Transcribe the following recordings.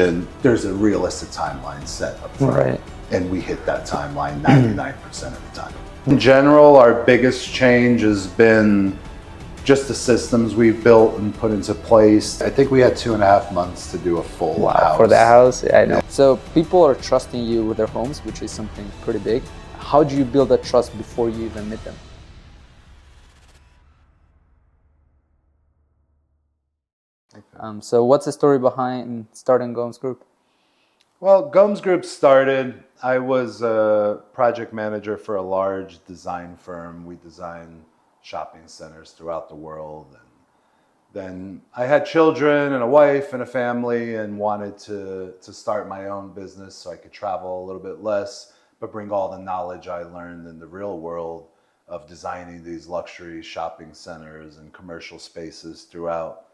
And there's a realistic timeline set up front. Right. And we hit that timeline 99% of the time. In general, our biggest change has been just the systems we've built and put into place. I think we had 2.5 months to do a full house. For the house, yeah, I know. So people are trusting you with their homes, which is something pretty big. How do you build that trust before you even meet them? So what's the story behind starting Gomes Group? Well, Gomes Group started, I was a project manager for a large design firm. We design shopping centers throughout the world. And then I had children and a wife and a family and wanted to start my own business so I could travel a little bit less, but bring all the knowledge I learned in the real world of designing these luxury shopping centers and commercial spaces throughout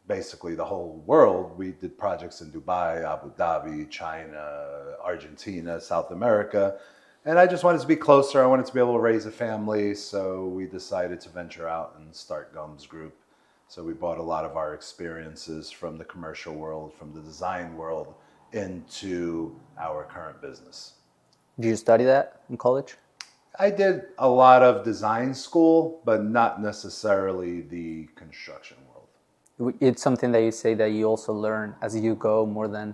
basically the whole world. We did projects in Dubai, Abu Dhabi, China, Argentina, South America. And I just wanted to be closer. I wanted to be able to raise a family. So we decided to venture out and start Gomes Group. So we brought a lot of our experiences from the commercial world, from the design world, into our current business. Did you study that in college? I did a lot of design school, but not necessarily the construction world. It's something that you say that you also learn as you go more than,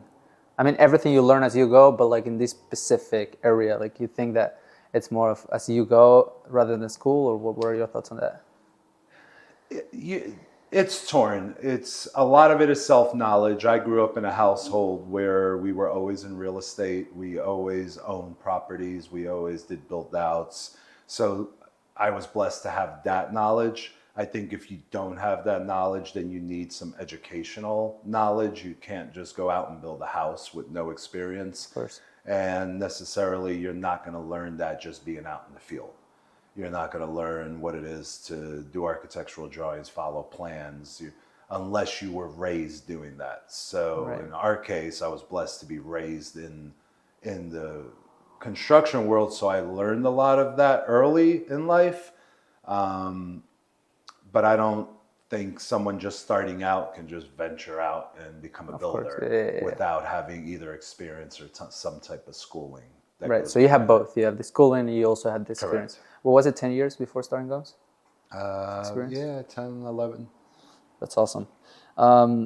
I mean, everything you learn as you go, but like in this specific area, like you think that it's more of as you go rather than school, or what were your thoughts on that? It's torn. It's a lot of it is self-knowledge. I grew up in a household where we were always in real estate. We always owned properties. We always did build outs. So I was blessed to have that knowledge. I think if you don't have that knowledge, then you need some educational knowledge. You can't just go out and build a house with no experience. Of course. And necessarily you're not going to learn that just being out in the field. You're not going to learn what it is to do architectural drawings, follow plans, unless you were raised doing that. So right. In our case, I was blessed to be raised in the construction world. So I learned a lot of that early in life. But I don't think someone just starting out can just venture out and become a builder without having either experience or some type of schooling. Right, so you have both. You have the schooling and you also had the experience. Correct. What was it, 10 years before starting Gomes? Yeah, 10, 11. That's awesome.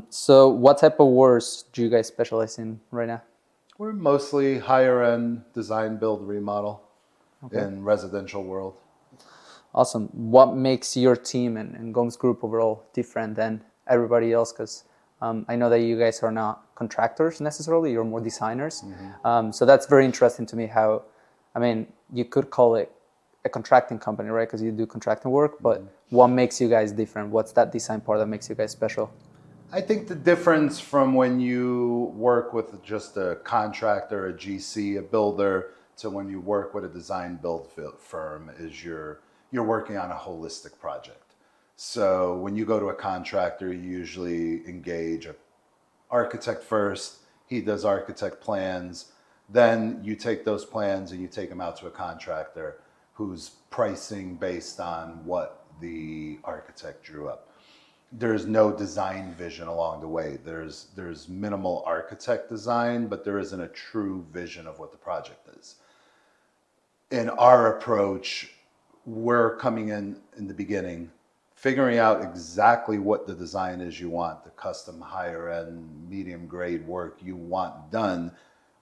So what type of works do you guys specialize in right now? We're mostly higher end design, build, remodel in residential world. Awesome. What makes your team and Gomes Group overall different than everybody else? Because I know that you guys are not contractors necessarily, you're more designers. Mm-hmm. So that's very interesting to me how, I mean, you could call it a contracting company, right? Because you do contracting work, but what makes you guys different? What's that design part that makes you guys special? I think the difference from when you work with just a contractor, a GC, a builder, to when you work with a design build firm is you're working on a holistic project. So when you go to a contractor, you usually engage an architect first. He does architect plans. Then you take those plans and you take them out to a contractor who's pricing based on what the architect drew up. There's no design vision along the way. There's minimal architect design, but there isn't a true vision of what the project is. In our approach, we're coming in the beginning, figuring out exactly what the design is you want, the custom higher end, medium grade work you want done.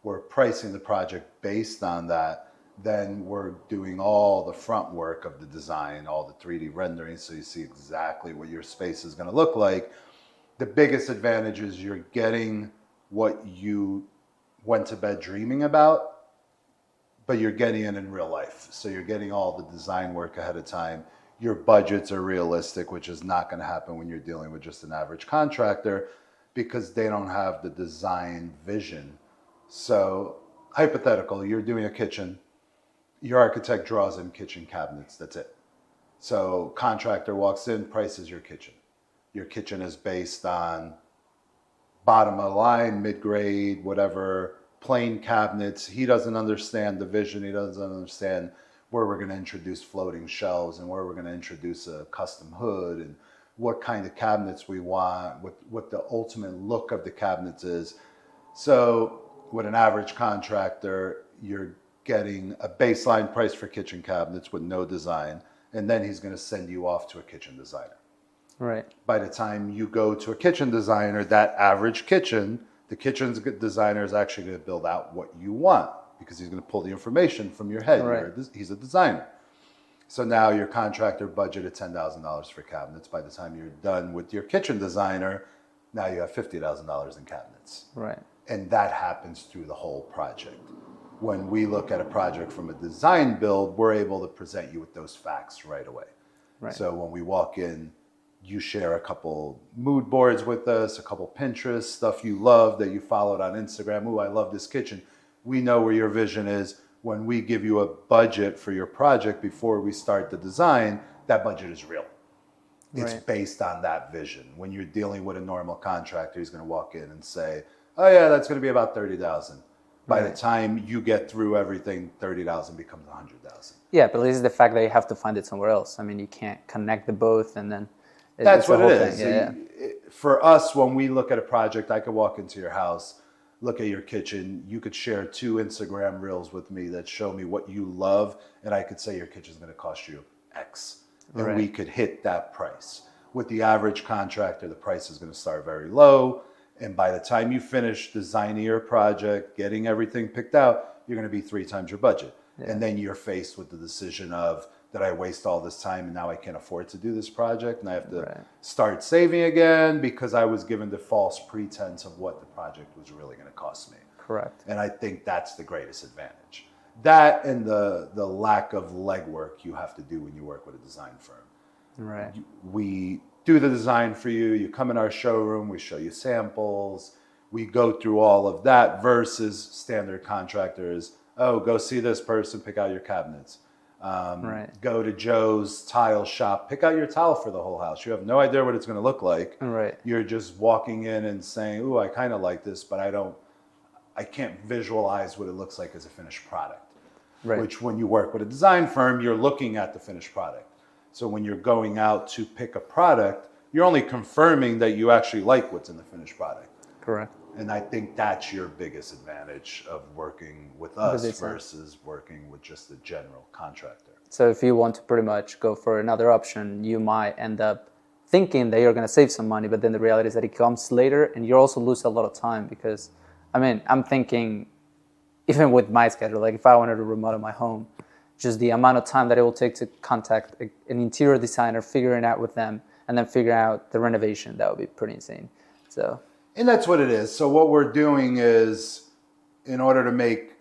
We're pricing the project based on that. Then we're doing all the front work of the design, all the 3D rendering, so you see exactly what your space is going to look like. The biggest advantage is you're getting what you went to bed dreaming about, but you're getting it in real life. So you're getting all the design work ahead of time. Your budgets are realistic, which is not going to happen when you're dealing with just an average contractor because they don't have the design vision. So hypothetical, you're doing a kitchen, your architect draws in kitchen cabinets, that's it. So contractor walks in, prices your kitchen. Your kitchen is based on bottom of the line, mid-grade, whatever, plain cabinets. He doesn't understand the vision. He doesn't understand where we're going to introduce floating shelves and where we're going to introduce a custom hood and what kind of cabinets we want, what the ultimate look of the cabinets is. So with an average contractor, you're getting a baseline price for kitchen cabinets with no design, and then he's going to send you off to a kitchen designer. Right. By the time you go to a kitchen designer, that average kitchen, the kitchen designer is actually going to build out what you want because he's going to pull the information from your head. Right. He's a designer. So now your contractor budgeted $10,000 for cabinets. By the time you're done with your kitchen designer, now you have $50,000 in cabinets. Right. And that happens through the whole project. When we look at a project from a design build, we're able to present you with those facts right away. Right. So when we walk in, you share a couple mood boards with us, a couple Pinterest, stuff you love that you followed on Instagram. Ooh, I love this kitchen. We know where your vision is. When we give you a budget for your project before we start the design, that budget is real. It's Right. based on that vision. When you're dealing with a normal contractor, he's going to walk in and say, oh yeah, that's going to be about 30,000. By the time you get through everything, 30,000 becomes 100,000. Yeah, but this is the fact that you have to find it somewhere else. I mean, you can't connect the both, and then That's it's the what whole it thing. is. Yeah, For us, when we look at a project, I could walk into your house, look at your kitchen. You could share 2 Instagram reels with me that show me what you love, and I could say your kitchen's going to cost you X, and Right. we could hit that price. With the average contractor, the price is going to start very low, and by the time you finish designing your project, getting everything picked out, you're going to be 3 times your budget. Yeah. And then you're faced with the decision of, did I waste all this time and now I can't afford to do this project and I have to Right. start saving again because I was given the false pretense of what the project was really going to cost me. correct. And I think that's the greatest advantage. That and the lack of legwork you have to do when you work with a design firm. Right. We do the design for you. You come in our showroom. We show you samples. We go through all of that versus standard contractors. Oh, go see this person, pick out your cabinets. Right. Go to Joe's tile shop, pick out your tile for the whole house. You have no idea what it's going to look like. Right. You're just walking in and saying, ooh, I kind of like this, but I can't visualize what it looks like as a finished product. Right. Which when you work with a design firm, you're looking at the finished product. So when you're going out to pick a product, you're only confirming that you actually like what's in the finished product. Correct. And I think that's your biggest advantage of working with us design. versus working with just a general contractor. So if you want to pretty much go for another option, you might end up thinking that you're going to save some money, but then the reality is that it comes later, and you also lose a lot of time because, I mean, I'm thinking, even with my schedule, like if I wanted to remodel my home, just the amount of time that it will take to contact an interior designer, figuring out with them, and then figure out the renovation, that would be pretty insane. So. And that's what it is. So what we're doing is, in order to make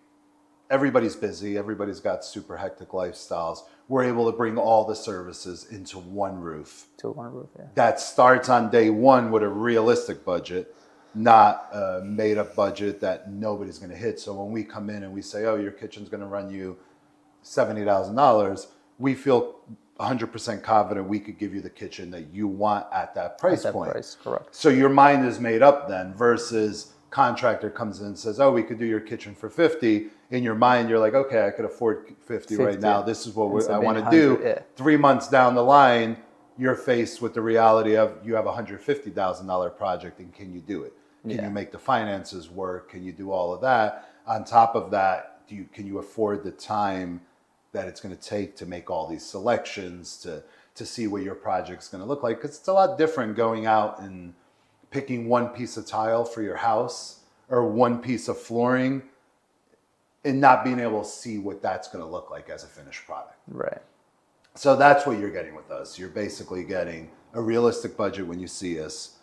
everybody's busy, everybody's got super hectic lifestyles, we're able to bring all the services into one roof. To one roof, yeah. That starts on day one with a realistic budget, not a made up budget that nobody's going to hit. So when we come in and we say, oh, your kitchen's going to run you $70,000, we feel 100% confident we could give you the kitchen that you want at that price point. Price, correct. So your mind is made up then versus contractor comes in and says, oh, we could do your kitchen for 50. In your mind, you're like, okay, I could afford 50 right now. This is what I want to do. Yeah. 3 months down the line, you're faced with the reality of you have a $150,000 project and can you do it? Can you make the finances work? Can you do all of that? On top of that, can you afford the time that it's going to take to make all these selections to see what your project's going to look like? Because it's a lot different going out and picking one piece of tile for your house or one piece of flooring and not being able to see what that's going to look like as a finished product. Right. So that's what you're getting with us. You're basically getting a realistic budget when you see us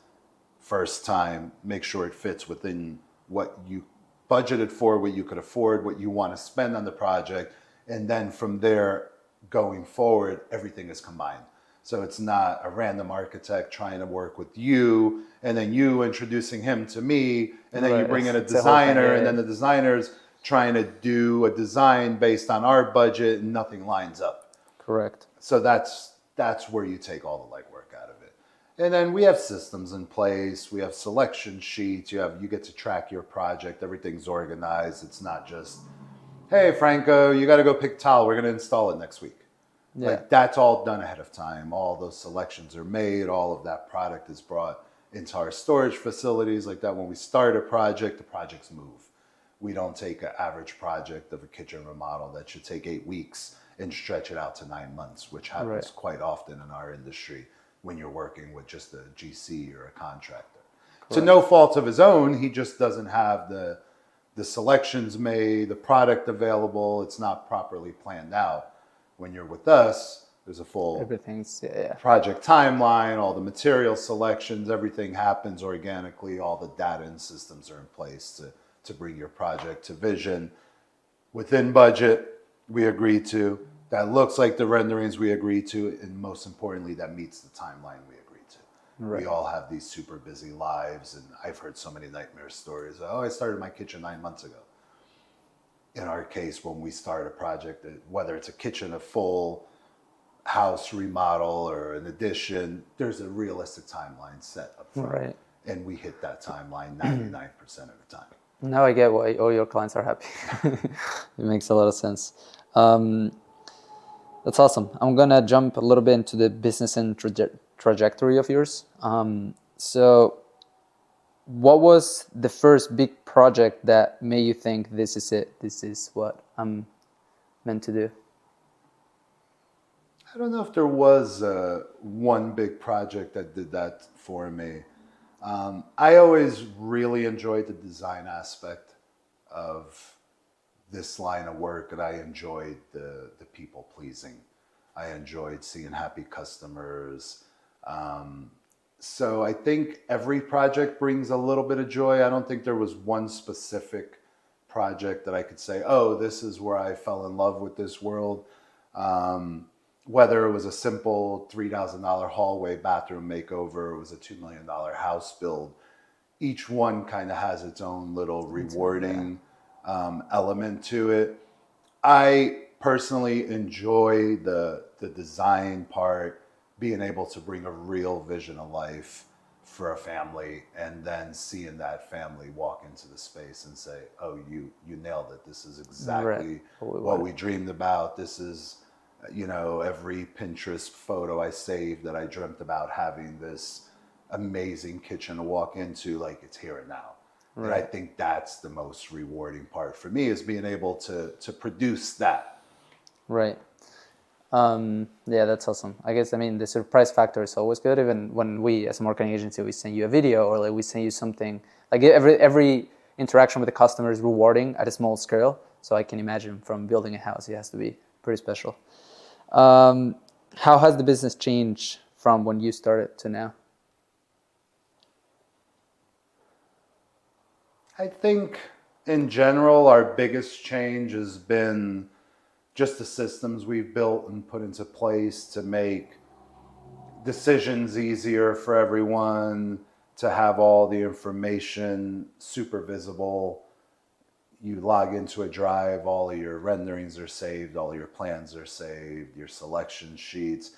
first time. Make sure it fits within what you budgeted for, what you could afford, what you want to spend on the project. And then from there, going forward, everything is combined. So it's not a random architect trying to work with you, and then you introducing him to me, and then you bring in a designer, and then the designer's trying to do a design based on our budget, and nothing lines up. Correct. So that's where you take all the legwork out of it. And then we have systems in place. We have selection sheets. You get to track your project. Everything's organized. It's not just, hey, Franco, you got to go pick tile. We're going to install it next week. Yeah. Like that's all done ahead of time. All those selections are made. All of that product is brought into our storage facilities like that. When we start a project, the projects move. We don't take an average project of a kitchen remodel that should take 8 weeks and stretch it out to 9 months, which happens quite often in our industry when you're working with just a GC or a contractor. To no fault of his own, he just doesn't have the selections made, the product available. It's not properly planned out. When you're with us, there's a full Everything's project timeline, all the material selections, everything happens organically. All the data and systems are in place to bring your project to vision within budget we agreed to, that looks like the renderings we agreed to, and most importantly, that meets the timeline we agreed to. We all have these super busy lives, and I've heard so many nightmare stories. Oh, I started my kitchen 9 months ago. In our case, when we start a project, whether it's a kitchen, a full house remodel, or an addition, there's a realistic timeline set up front. And we hit that timeline 99% of the time. Now I get why all your clients are happy. It makes a lot of sense. That's awesome. I'm going to jump a little bit into the business and trajectory of yours. So what was the first big project that made you think this is it? This is what I'm meant to do? I don't know if there was one big project that did that for me. I always really enjoyed the design aspect of this line of work, and I enjoyed the people pleasing. I enjoyed seeing happy customers. So I think every project brings a little bit of joy. I don't think there was one specific project that I could say, oh, this is where I fell in love with this world. Whether it was a simple $3,000 hallway bathroom makeover, it was a $2 million house build. Each one kind of has its own little rewarding element to it. I personally enjoy the design part, being able to bring a real vision of life for a family, and then seeing that family walk into the space and say, oh, you nailed it. This is exactly what we dreamed about. This is, you know, every Pinterest photo I saved that I dreamt about having this amazing kitchen to walk into, like it's here and now. And I think that's the most rewarding part for me, is being able to produce that. Right. Yeah, that's awesome. I guess, I mean, the surprise factor is always good. Even when we, as a marketing agency, we send you a video, or like we send you something, like every interaction with the customer is rewarding at a small scale. So I can imagine from building a house, it has to be pretty special. How has the business changed from when you started to now? I think in general, our biggest change has been just the systems we've built and put into place to make decisions easier for everyone, to have all the information super visible. You log into a drive, all of your renderings are saved, all your plans are saved, your selection sheets.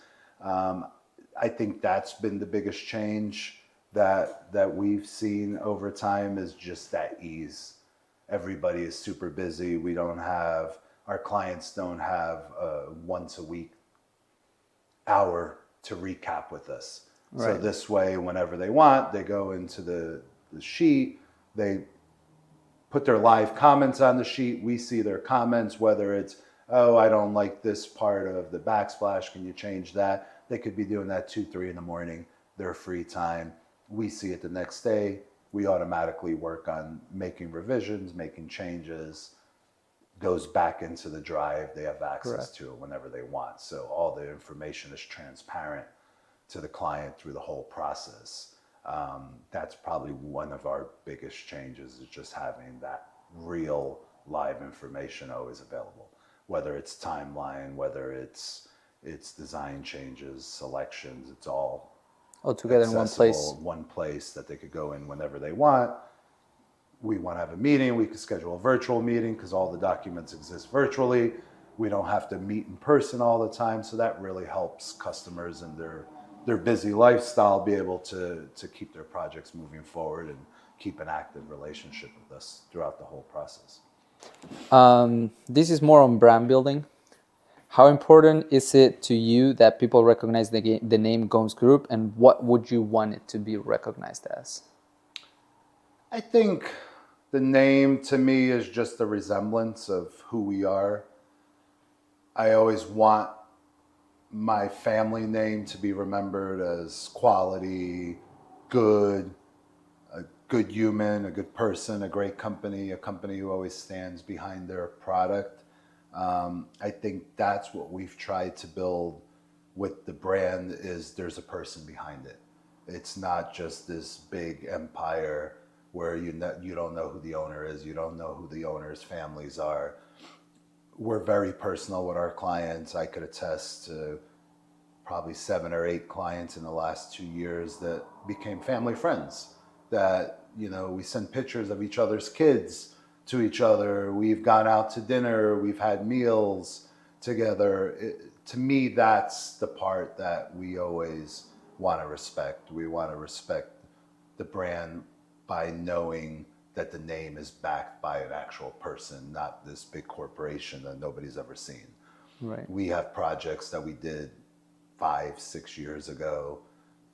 I think that's been the biggest change that we've seen over time, is just that ease. Everybody is super busy. Our clients don't have a once a week hour to recap with us. So this way, whenever they want, they go into the sheet, they put their live comments on the sheet. We see their comments, whether it's, oh, I don't like this part of the backsplash, can you change that? They could be doing that 2, 3 in the morning, their free time. We see it the next day. We automatically work on making revisions, making changes, goes back into the drive. They have access to it whenever they want. So all the information is transparent to the client through the whole process. That's probably one of our biggest changes, is just having that real live information always available, whether it's timeline, whether it's design changes, selections, it's all together in one place. One place that they could go in whenever they want. We want to have a meeting, we could schedule a virtual meeting because all the documents exist virtually. We don't have to meet in person all the time. So that really helps customers and their busy lifestyle be able to keep their projects moving forward and keep an active relationship with us throughout the whole process. This is more on brand building. How important is it to you that people recognize the name Gomes Group, and what would you want it to be recognized as? I think the name to me is just a resemblance of who we are. I always want my family name to be remembered as quality, good, a good human, a good person, a great company, a company who always stands behind their product. I think that's what we've tried to build with the brand is there's a person behind it. It's not just this big empire where you don't know who the owner is, you don't know who the owner's families are. We're very personal with our clients. I could attest to probably 7 or 8 clients in the last 2 years that became family friends. That, we send pictures of each other's kids to each other. We've gone out to dinner. We've had meals together. To me, that's the part that we always want to respect. We want to respect the brand by knowing that the name is backed by an actual person, not this big corporation that nobody's ever seen. Right. We have projects that we did 5-6 years ago.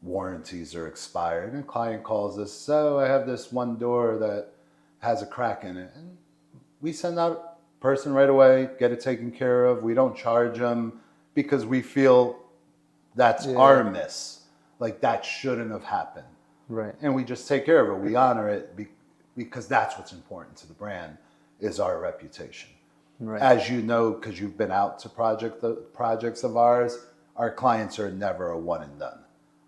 Warranties are expired, and a client calls us, so I have this one door that has a crack in it. And we send out a person right away, get it taken care of. We don't charge them because we feel that's our miss. Like that shouldn't have happened. Right. And we just take care of it. We honor it because that's what's important to the brand is our reputation. Right. As you know, because you've been out to projects of ours, our clients are never a one and done.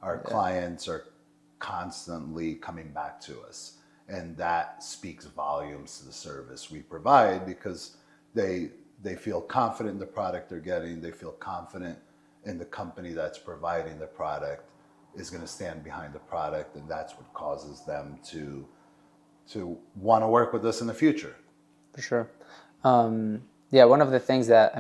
Our clients are constantly coming back to us. And that speaks volumes to the service we provide because they feel confident in the product they're getting. They feel confident in the company that's providing the product is going to stand behind the product. And that's what causes them to want to work with us in the future. For sure. One of the things that,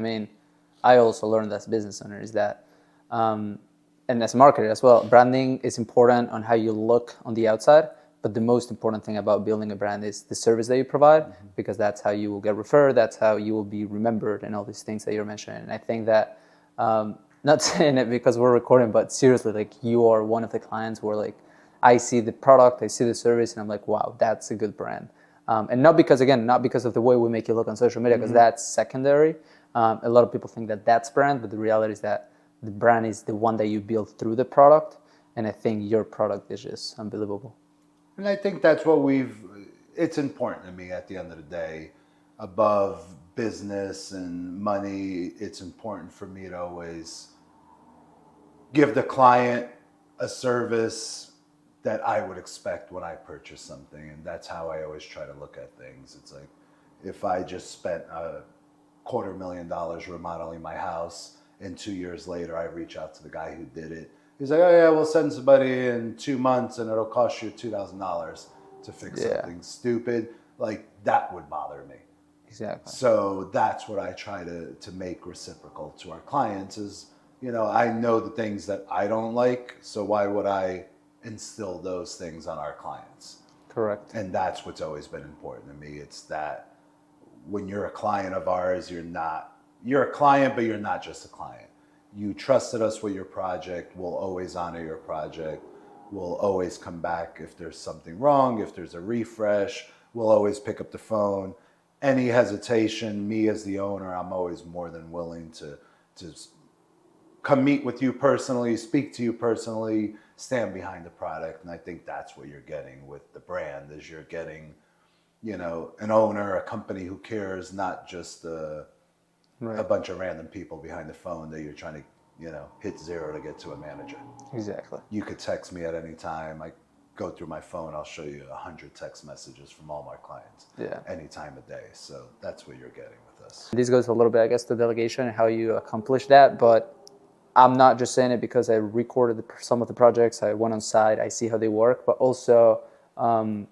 I also learned as a business owner is that, and as a marketer as well, branding is important on how you look on the outside, but the most important thing about building a brand is the service that you provide, because that's how you will get referred, that's how you will be remembered, and all these things that you're mentioning. And I think that, not saying it because we're recording, but seriously, like you are one of the clients where like I see the product, I see the service, and I'm like, wow, that's a good brand. And not because of the way we make you look on social media, because that's secondary. A lot of people think that that's brand, but the reality is that the brand is the one that you build through the product. And I think your product is just unbelievable. And I think that's what it's important to me at the end of the day, above business and money, it's important for me to always give the client a service that I would expect when I purchase something. And that's how I always try to look at things. It's like, if I just spent $250,000 remodeling my house and 2 years later, I reach out to the guy who did it. He's like, oh yeah, we'll send somebody in 2 months and it'll cost you $2,000 to fix something stupid. Like that would bother me. Exactly. So that's what I try to make reciprocal to our clients is, I know the things that I don't like. So why would I instill those things on our clients? Correct. And that's what's always been important to me. It's that when you're a client of ours, you're a client, but you're not just a client. You trusted us with your project. We'll always honor your project. We'll always come back if there's something wrong, if there's a refresh. We'll always pick up the phone. Any hesitation, me as the owner, I'm always more than willing to come meet with you personally, speak to you personally, stand behind the product. And I think that's what you're getting with the brand is you're getting, an owner, a company who cares, not just a bunch of random people behind the phone that you're trying to, hit 0 to get to a manager. Exactly. You could text me at any time. I go through my phone. I'll show you 100 text messages from all my clients. Any time of day. So that's what you're getting with us. This goes a little bit, I guess, to delegation and how you accomplish that. But I'm not just saying it because I recorded some of the projects. I went on site. I see how they work. But also,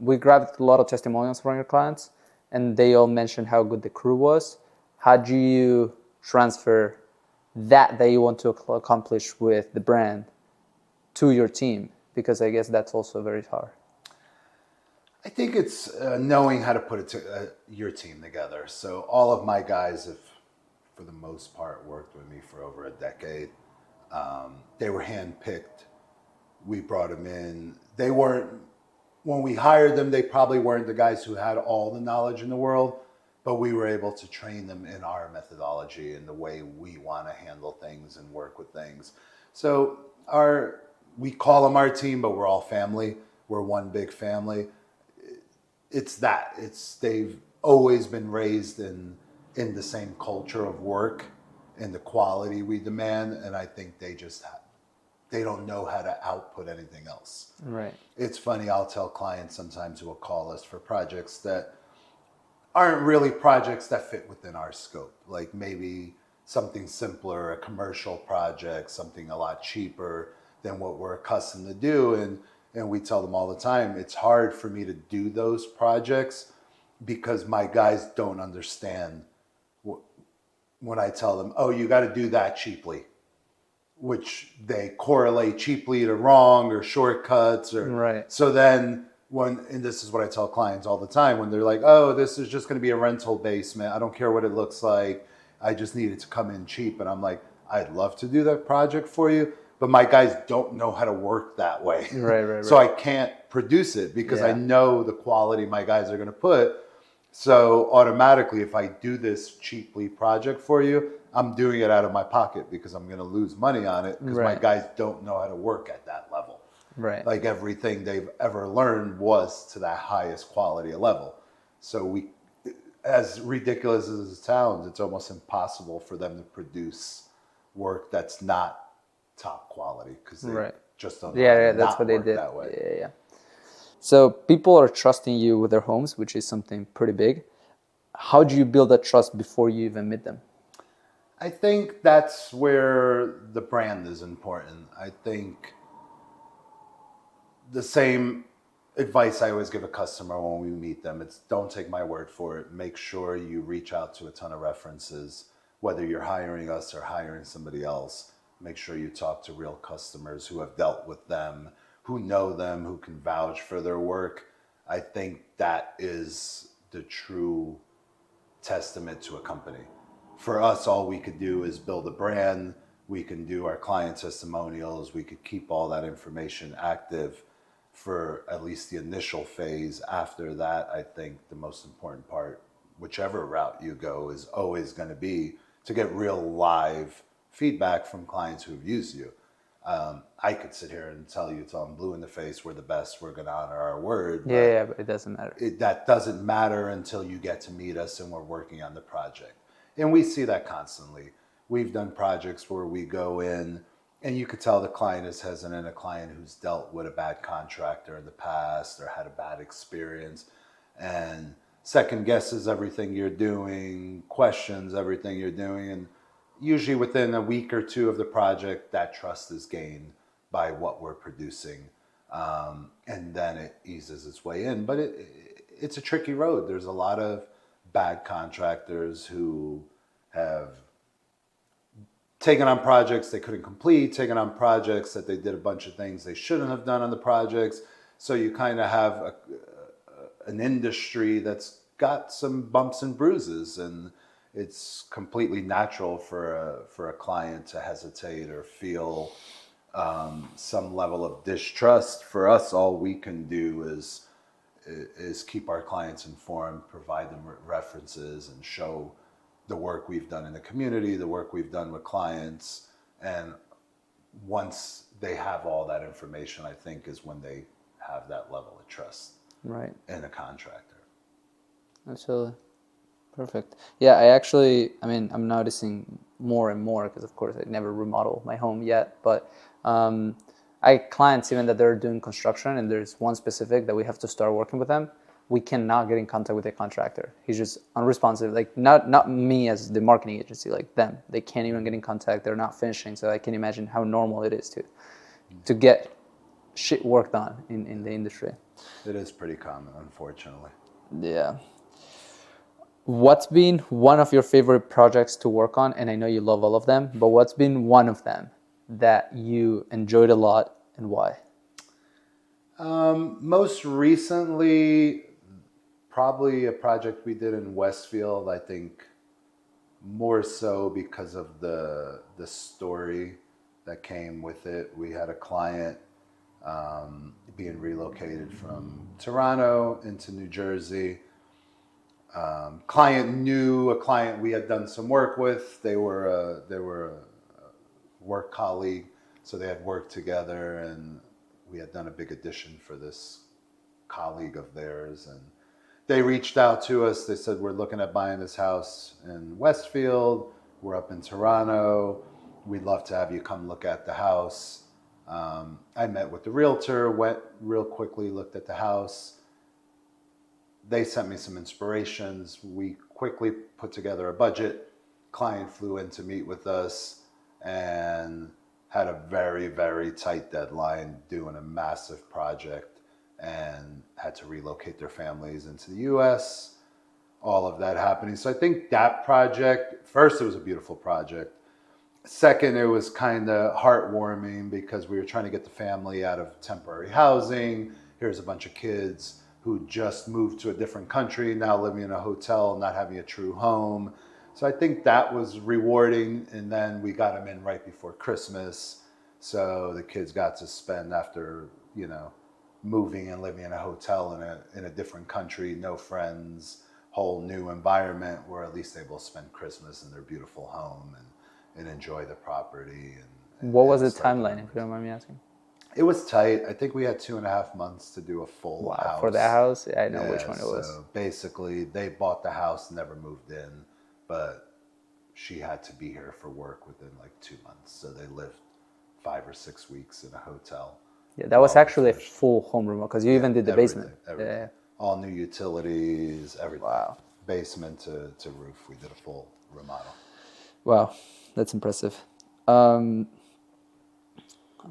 we grabbed a lot of testimonials from your clients, and they all mentioned how good the crew was. How do you transfer that you want to accomplish with the brand to your team? Because I guess that's also very hard. I think it's knowing how to put your team together. So all of my guys have for the most part, worked with me for over a decade. They were handpicked. We brought them in. They weren't, when we hired them, they probably weren't the guys who had all the knowledge in the world, but we were able to train them in our methodology and the way we want to handle things and work with things. So we call them our team, but we're all family. We're one big family. They've always been raised in the same culture of work and the quality we demand, and I think they don't know how to output anything else. Right. It's funny, I'll tell clients sometimes who will call us for projects that aren't really projects that fit within our scope, like maybe something simpler, a commercial project, something a lot cheaper than what we're accustomed to do. And we tell them all the time, it's hard for me to do those projects because my guys don't understand when I tell them, oh, you got to do that cheaply, which they correlate cheaply to wrong or shortcuts. Right. So then and this is what I tell clients all the time, when they're like, oh, this is just going to be a rental basement. I don't care what it looks like. I just need it to come in cheap. And I'm like, I'd love to do that project for you, but my guys don't know how to work that way. Right. So I can't produce it because I know the quality my guys are going to put. So automatically, if I do this cheaply project for you, I'm doing it out of my pocket because I'm going to lose money on it because my guys don't know how to work at that level. Right. Like everything they've ever learned was to that highest quality level. So as ridiculous as it sounds, it's almost impossible for them to produce work that's not top quality because they just don't know how to that's what they work did that way. Yeah. So people are trusting you with their homes, which is something pretty big. How do you build that trust before you even meet them? I think that's where the brand is important. I think the same advice I always give a customer when we meet them, it's don't take my word for it. Make sure you reach out to a ton of references, whether you're hiring us or hiring somebody else. Make sure you talk to real customers who have dealt with them, who know them, who can vouch for their work. I think that is the true testament to a company. For us, all we could do is build a brand. We can do our client testimonials. We could keep all that information active for at least the initial phase. After that, I think the most important part, whichever route you go, is always going to be to get real live feedback from clients who've used you. I could sit here and tell you till I'm blue in the face, we're the best, we're going to honor our word. But it doesn't matter. That doesn't matter until you get to meet us and we're working on the project. And we see that constantly. We've done projects where we go in and you could tell the client is hesitant, a client who's dealt with a bad contractor in the past or had a bad experience and second guesses everything you're doing, questions everything you're doing. And usually within a week or two of the project, that trust is gained by what we're producing. And then it eases its way in. But it's a tricky road. There's a lot of bad contractors who have taken on projects they couldn't complete, taken on projects that they did a bunch of things they shouldn't have done on the projects. So you kind of have an industry that's got some bumps and bruises, and it's completely natural for a client to hesitate or feel some level of distrust. For us, all we can do is keep our clients informed, provide them references, and show the work we've done in the community, the work we've done with clients. And once they have all that information, I think is when they have that level of trust in a contractor. Absolutely. Perfect. Yeah, I'm noticing more and more because, of course, I never remodeled my home yet, but I clients even that they're doing construction and there's one specific that we have to start working with them. We cannot get in contact with the contractor. He's just unresponsive. Like not me as the marketing agency, like them. They can't even get in contact. They're not finishing. So I can imagine how normal it is to get shit work done in the industry. It is pretty common, unfortunately. Yeah. What's been one of your favorite projects to work on? And I know you love all of them, but what's been one of them that you enjoyed a lot and why? Most recently, probably a project we did in Westfield. I think more so because of the story that came with it. We had a client being relocated from Toronto into New Jersey. Client knew a client we had done some work with. They were a work colleague, so they had worked together, and we had done a big addition for this colleague of theirs. And they reached out to us. They said, we're looking at buying this house in Westfield. We're up in Toronto. We'd love to have you come look at the house. I met with the realtor, went real quickly, looked at the house. They sent me some inspirations. We quickly put together a budget. Client flew in to meet with us and had a very, very tight deadline doing a massive project and had to relocate their families into the US, all of that happening. So I think that project, first, it was a beautiful project. Second, it was kind of heartwarming because we were trying to get the family out of temporary housing. Here's a bunch of kids who just moved to a different country, now living in a hotel, not having a true home. So I think that was rewarding. And then we got them in right before Christmas. So the kids got to spend, after, moving and living in a hotel in a different country, no friends, whole new environment, were at least able to spend Christmas in their beautiful home and enjoy the property. What was the timeline, if you don't mind me asking? It was tight. I think we had 2.5 months to do a full house. For that house? Yeah, I know which one it was. So basically, they bought the house, never moved in, but she had to be here for work within like 2 months. So they lived 5 or 6 weeks in a hotel. Yeah, that was actually a full home remodel because you even did the basement. Everything. Yeah. All new utilities, everything. Wow. Basement to roof. We did a full remodel. Wow, that's impressive. I'm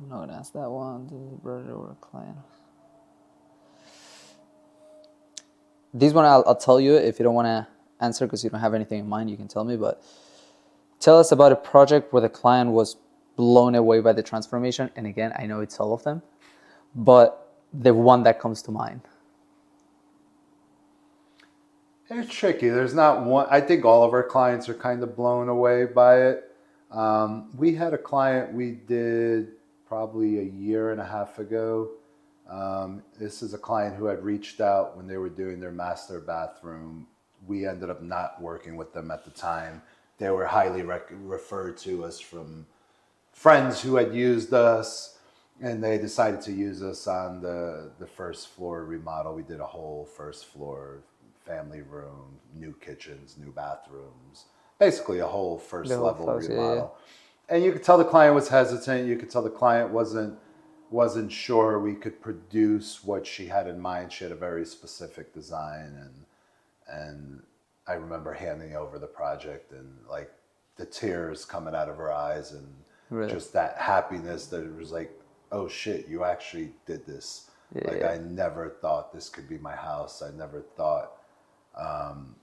not going to ask that one. This is brother or a client. This one I'll tell you. If you don't want to answer because you don't have anything in mind, you can tell me. But tell us about a project where the client was blown away by the transformation. And again, I know it's all of them, but the one that comes to mind. It's tricky. There's not one. I think all of our clients are kind of blown away by it. We had a client we did probably 1.5 years ago. This is a client who had reached out when they were doing their master bathroom. We ended up not working with them at the time. They were highly referred to us from friends who had used us, and they decided to use us on the first floor remodel. We did a whole first floor, family room, new kitchens, new bathrooms, basically a whole first level remodel. Yeah. And you could tell the client was hesitant. You could tell the client wasn't sure we could produce what she had in mind. She had a very specific design, and I remember handing over the project and like the tears coming out of her eyes, and really? Just that happiness that it was like, oh shit, you actually did this. Yeah. Like I never thought this could be my house. I never thought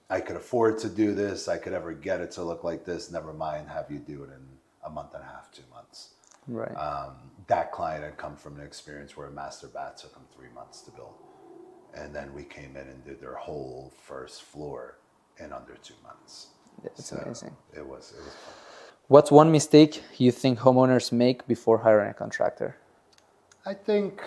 I could afford to do this. I could ever get it to look like this. Never mind have you do it in 1.5 months, 2 months. Right. That client had come from an experience where a master bath took them 3 months to build. And then we came in and did their whole first floor in under 2 months. It's amazing. It was fun. What's one mistake you think homeowners make before hiring a contractor? I think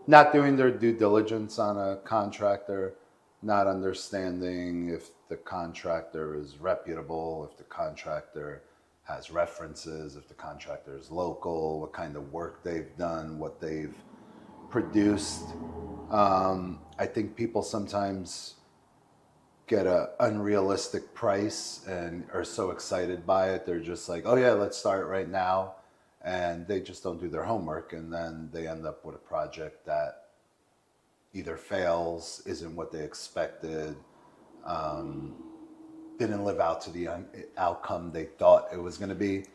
not doing their due diligence on a contractor, not understanding if the contractor is reputable, if the contractor has references, if the contractor is local, what kind of work they've done, what they've produced. I think people sometimes get an unrealistic price and are so excited by it. They're just like, oh yeah, let's start right now. And they just don't do their homework. And then they end up with a project that either fails, isn't what they expected, didn't live out to the outcome they thought it was going to be.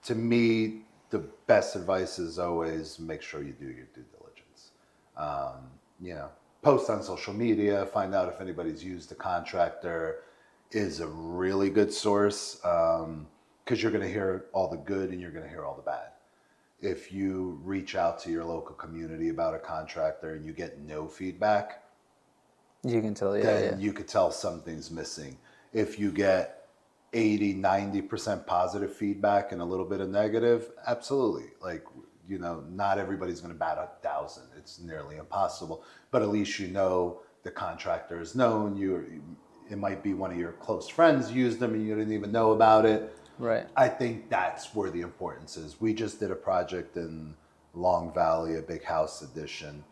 To me, the best advice is always make sure you do your due diligence. Post on social media, find out if anybody's used a contractor is a really good source, because you're going to hear all the good and you're going to hear all the bad. If you reach out to your local community about a contractor and you get no feedback, you can tell, you could tell something's missing. If you get 80-90% positive feedback and a little bit of negative, absolutely. Like, you know, not everybody's going to bat 1,000. It's nearly impossible. But at least you know the contractor is known. It might be one of your close friends used them and you didn't even know about it. Right. I think that's where the importance is. We just did a project in Long Valley, a big house addition.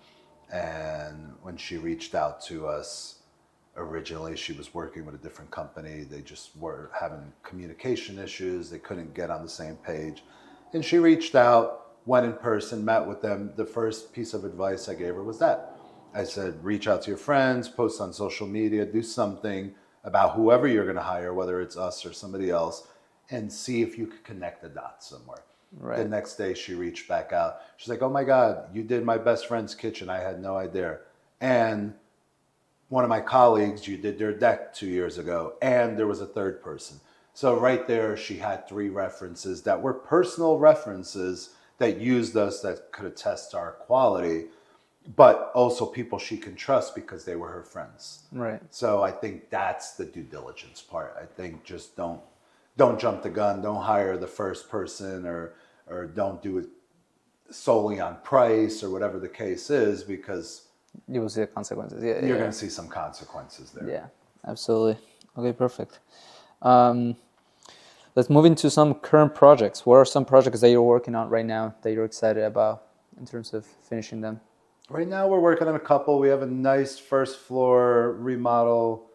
And when she reached out to us, originally she was working with a different company. They just were having communication issues. They couldn't get on the same page. And she reached out, went in person, met with them. The first piece of advice I gave her was that. I said, reach out to your friends, post on social media, do something about whoever you're going to hire, whether it's us or somebody else, and see if you could connect the dots somewhere. Right. The next day she reached back out. She's like, oh my God, you did my best friend's kitchen. I had no idea. And one of my colleagues, you did their deck 2 years ago. And there was a third person. So right there, she had 3 references that were personal references that used us, that could attest to our quality, but also people she can trust because they were her friends. Right. So I think that's the due diligence part. I think just don't jump the gun. Don't hire the first person, or don't do it solely on price or whatever the case is, because You will see the consequences. you're going to see some consequences there. Yeah, absolutely. Okay, perfect. Let's move into some current projects. What are some projects that you're working on right now that you're excited about in terms of finishing them? Right now we're working on a couple. We have a nice first floor remodel,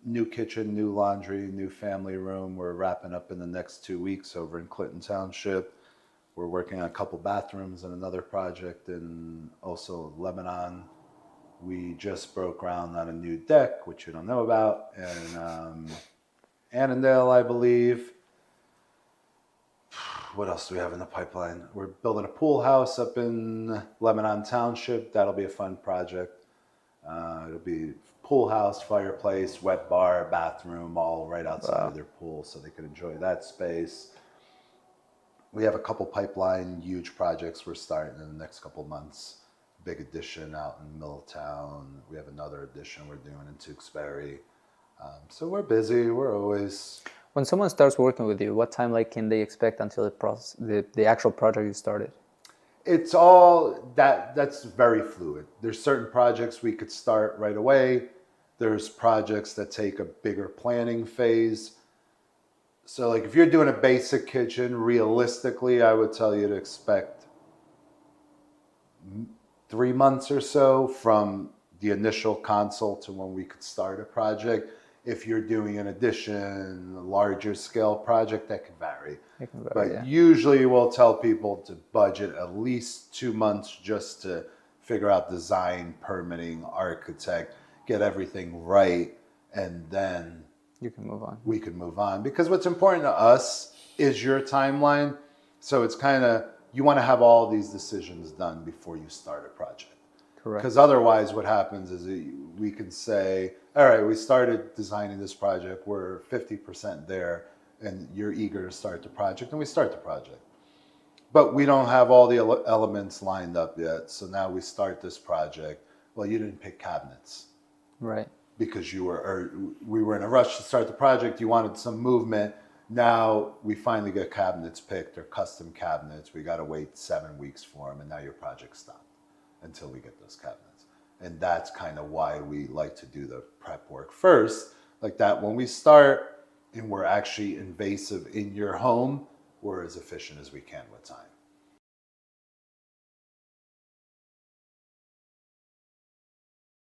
new kitchen, new laundry, new family room. We're wrapping up in the next 2 weeks over in Clinton Township. We're working on a couple bathrooms and another project in also Lebanon. We just broke ground on a new deck, which you don't know about, and Annandale, I believe. What else do we have in the pipeline? We're building a pool house up in Lebanon Township. That'll be a fun project. It'll be pool house, fireplace, wet bar, bathroom, all right outside of their pool, so they can enjoy that space. We have a couple pipeline huge projects we're starting in the next couple months. Big addition out in Middletown. We have another addition we're doing in Tewksbury. So we're busy. We're always... When someone starts working with you, what time can they expect until the actual project is started? It's all that's very fluid. There's certain projects we could start right away. There's projects that take a bigger planning phase. So like if you're doing a basic kitchen, realistically, I would tell you to expect 3 months or so from the initial consult to when we could start a project. If you're doing an addition, a larger scale project, that can vary. But usually we'll tell people to budget at least 2 months just to figure out design, permitting, architect, get everything right, and then you can move on. We can move on. Because what's important to us is your timeline. So it's kind of, you want to have all these decisions done before you start a project. Correct. Because otherwise what happens is we can say, all right, we started designing this project, we're 50% there, and you're eager to start the project, and we start the project. But we don't have all the elements lined up yet, so now we start this project. Well, you didn't pick cabinets. Right. Because we were in a rush to start the project, you wanted some movement. Now we finally get cabinets picked, or custom cabinets. We got to wait 7 weeks for them, and now your project stopped until we get those cabinets. And that's kind of why we like to do the prep work first. Like that, when we start and we're actually invasive in your home, we're as efficient as we can with time.